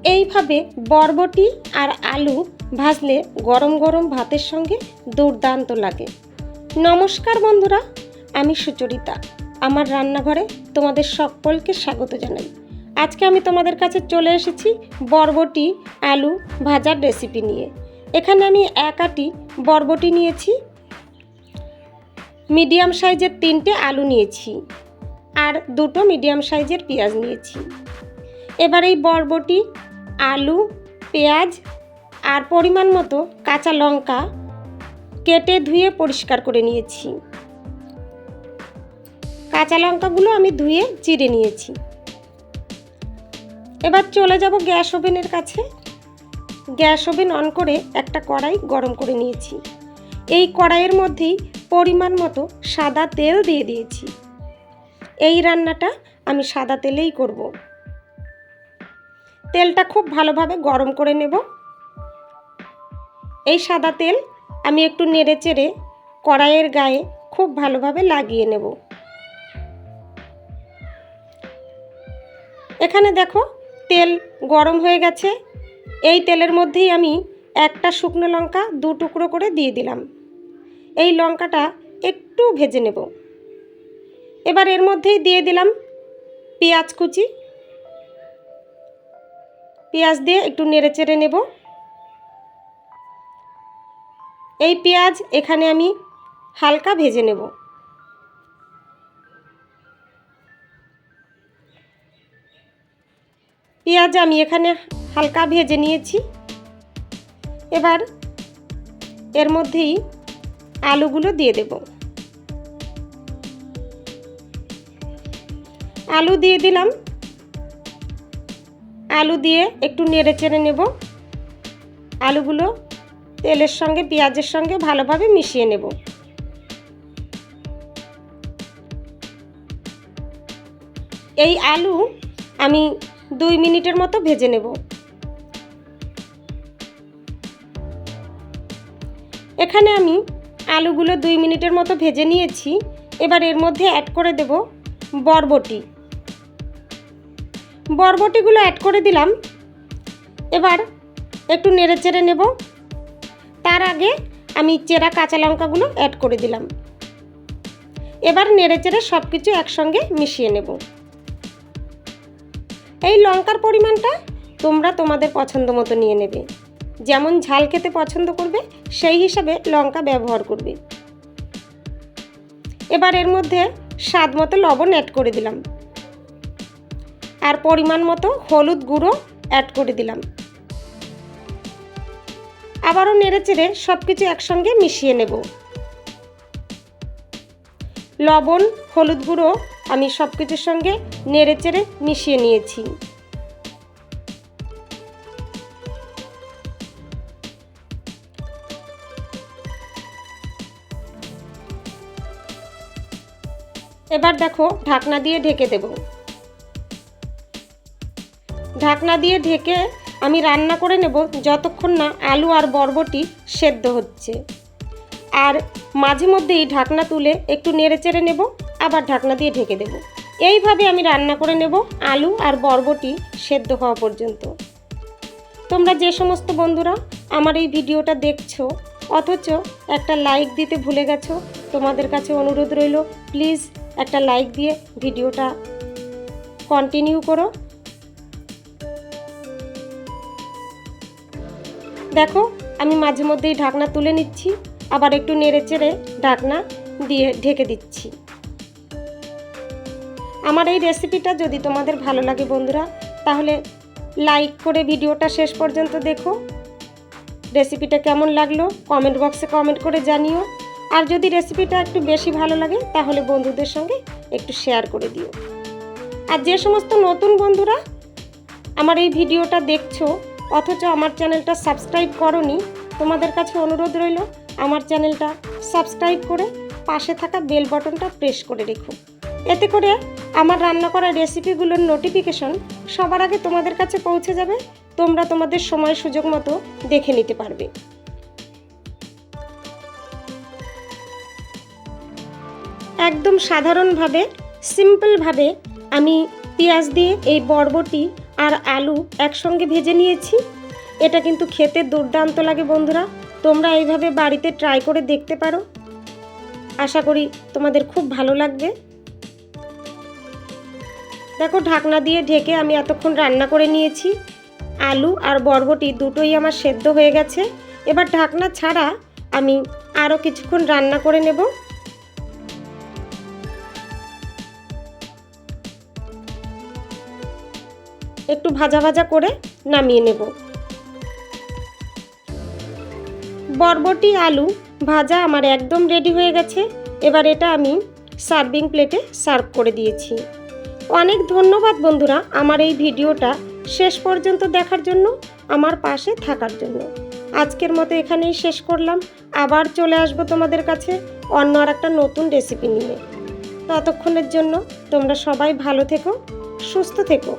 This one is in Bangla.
এইভাবে বরবটি আর আলু ভাজলে গরম গরম ভাতের সঙ্গে দুর্দান্ত লাগে। নমস্কার বন্ধুরা, আমি সুচরিতা। আমার রান্নাঘরে তোমাদের সকলকে স্বাগত জানাই। আজকে আমি তোমাদের কাছে চলে এসেছি বরবটি আলু ভাজার রেসিপি নিয়ে। এখানে আমি এক আটি বরবটি নিয়েছি, মিডিয়াম সাইজের 3টে আলু নিয়েছি আর 2টো মিডিয়াম সাইজের পেঁয়াজ নিয়েছি। এবার এই বরবটি, আলু, পেঁয়াজ আর পরিমাণ মতো কাঁচা লঙ্কা কেটে ধুয়ে পরিষ্কার করে নিয়েছি। কাঁচা লঙ্কাগুলো আমি ধুয়ে চিড়ে নিয়েছি। এবার চলে যাব গ্যাস ওভেনের কাছে। গ্যাস ওভেন অন করে একটা কড়াই গরম করে নিয়েছি। এই কড়াইয়ের মধ্যেই পরিমাণ মতো সাদা তেল দিয়ে দিয়েছি। এই রান্নাটা আমি সাদা তেলেই করব। তেলটা খুব ভালোভাবে গরম করে নেব। এই সাদা তেল আমি একটু নেড়ে চেড়ে কড়াইয়ের গায়ে খুব ভালোভাবে লাগিয়ে নেব। এখানে দেখো তেল গরম হয়ে গেছে। এই তেলের মধ্যেই আমি একটা শুকনো লঙ্কা 2 টুকরো করে দিয়ে দিলাম। এই লঙ্কাটা একটু ভেজে নেব। এবার এর মধ্যেই দিয়ে দিলাম পেঁয়াজ কুচি। পেঁয়াজ দিয়ে একটু নেড়ে চেড়ে নেব। এই পেঁয়াজ এখানে আমি হালকা ভেজে নেব। পেঁয়াজ আমি এখানে হালকা ভেজে নিয়েছি। এবার এর মধ্যেই আলুগুলো দিয়ে দেব। আলু দিয়ে দিলাম। আলু দিয়ে একটু নেড়ে চেড়ে নেব। আলুগুলো তেলের সঙ্গে পেঁয়াজের সঙ্গে ভালোভাবে মিশিয়ে নেব। এই আলু আমি 2 মিনিটের মতো ভেজে নেব। এখানে আমি আলুগুলো 2 মিনিটের মতো ভেজে নিয়েছি। এবার এর মধ্যে অ্যাড করে দেব বরবটি। বরবটিগুলো অ্যাড করে দিলাম। এবার একটু নেড়ে চেড়ে নেব। তার আগে আমি চেরা কাঁচা লঙ্কাগুলো অ্যাড করে দিলাম। এবার নেড়ে চেড়ে সব কিছু একসঙ্গে মিশিয়ে নেব। এই লঙ্কার পরিমাণটা তোমরা তোমাদের পছন্দ মতো নিয়ে নেবে। যেমন ঝাল খেতে পছন্দ করবে সেই হিসাবে লঙ্কা ব্যবহার করবে। এবার এর মধ্যে স্বাদ মতো লবণ অ্যাড করে দিলাম আর পরিমাণ মতো হলুদ গুঁড়ো অ্যাড করে দিলাম। আবারও নেড়ে চেড়ে সব কিছু একসঙ্গে মিশিয়ে নেব। লবণ, হলুদ গুঁড়ো আমি সব কিছুর সঙ্গে নেড়ে চেড়ে মিশিয়ে নিয়েছি। এবার দেখো ঢাকনা দিয়ে ঢেকে দেব। ঢাকনা দিয়ে ঢেকে আমি রান্না করে নেব যতক্ষণ না আলু আর বরবটি সেদ্ধ হচ্ছে। আর মাঝে মধ্যেই ঢাকনা তুলে একটু নেড়ে চেড়ে নেব, আবার ঢাকনা দিয়ে ঢেকে দেব। এইভাবে আমি রান্না করে নেব আলু আর বরবটি সেদ্ধ হওয়া পর্যন্ত। তোমরা যে সমস্ত বন্ধুরা আমার এই ভিডিওটা দেখছো অথচ একটা লাইক দিতে ভুলে গেছো, তোমাদের কাছে অনুরোধ রইল প্লিজ একটা লাইক দিয়ে ভিডিওটা কন্টিনিউ করো। দেখো আমি মাঝে মধ্যেই ঢাকনা তুলে নিচ্ছি, আবার একটু নেড়ে চেড়ে ঢাকনা দিয়ে ঢেকে দিচ্ছি। আমার এই রেসিপিটা যদি তোমাদের ভালো লাগে বন্ধুরা, তাহলে লাইক করে ভিডিওটা শেষ পর্যন্ত দেখো। রেসিপিটা কেমন লাগলো কমেন্ট বক্সে কমেন্ট করে জানিও। আর যদি রেসিপিটা একটু বেশি ভালো লাগে তাহলে বন্ধুদের সঙ্গে একটু শেয়ার করে দিও। আর যে সমস্ত নতুন বন্ধুরা আমার এই ভিডিওটা দেখছো অথচ আমার চ্যানেলটা সাবস্ক্রাইব করোনি, তোমাদের কাছে অনুরোধ রইল আমার চ্যানেলটা সাবস্ক্রাইব করে পাশে থাকা বেল বাটনটা প্রেস করে রেখো। এতে করে আমার রান্না করা রেসিপিগুলোর নোটিফিকেশন সবার আগে তোমাদের কাছে পৌঁছে যাবে। তোমরা তোমাদের সময় সুযোগ মতো দেখে নিতে পারবে। একদম সাধারণভাবে সিম্পলভাবে আমি পেঁয়াজ দিয়ে এই বরবটি আর আলু একসঙ্গে ভেজে নিয়েছি। এটা কিন্তু খেতে দুর্দান্ত লাগে বন্ধুরা। তোমরা এইভাবে বাড়িতে ট্রাই করে দেখতে পারো। আশা করি তোমাদের খুব ভালো লাগবে। দেখো, ঢাকনা দিয়ে ঢেকে আমি এতক্ষণ রান্না করে নিয়েছি। আলু আর বরবটি দুটোই আমার সেদ্ধ হয়ে গেছে। এবার ঢাকনা ছাড়া আমি আরও কিছুক্ষণ রান্না করে নেব। একটু ভাজা ভাজা করে নামিয়ে নেব। বরবটি আলু ভাজা আমার একদম রেডি হয়ে গেছে। এবার এটা আমি সার্ভিং প্লেটে সার্ভ করে দিয়েছি। অনেক ধন্যবাদ বন্ধুরা আমার এই ভিডিওটা শেষ পর্যন্ত দেখার জন্য, আমার পাশে থাকার জন্য। আজকের মতো এখানেই শেষ করলাম। আবার চলে আসবো তোমাদের কাছে অন্য আর একটা নতুন রেসিপি নিয়ে। ততক্ষণের জন্য তোমরা সবাই ভালো থেকো, সুস্থ থেকো।